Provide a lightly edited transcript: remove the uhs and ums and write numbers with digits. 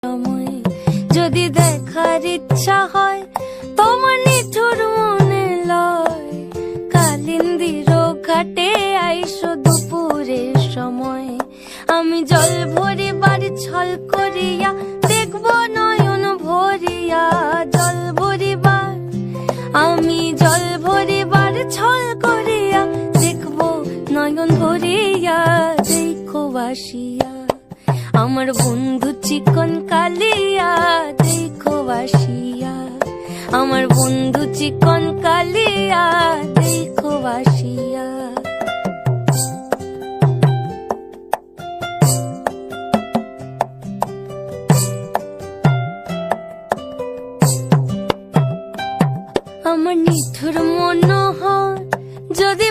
সময় যদি দেখার ইচ্ছা হয় তোমার নিঠুর মনে লয়, কালিন্দির ঘাটে আইসো দুপুরের সময়। আমি জল ভরিবার ছল করিয়া দেখব নয়ন ভরিয়া, জল ভরিবার আমি জল ভরিবার ছল করিয়া দেখব নয়ন ভরিয়া। দেখো বাসিয়া আমার বন্ধু চিকন কালিয়া, দেখো বাসিয়া আমার বন্ধু চিকন কালিয়া, দেখো বাসিয়া। আমার নিঠুর মনোহর যদি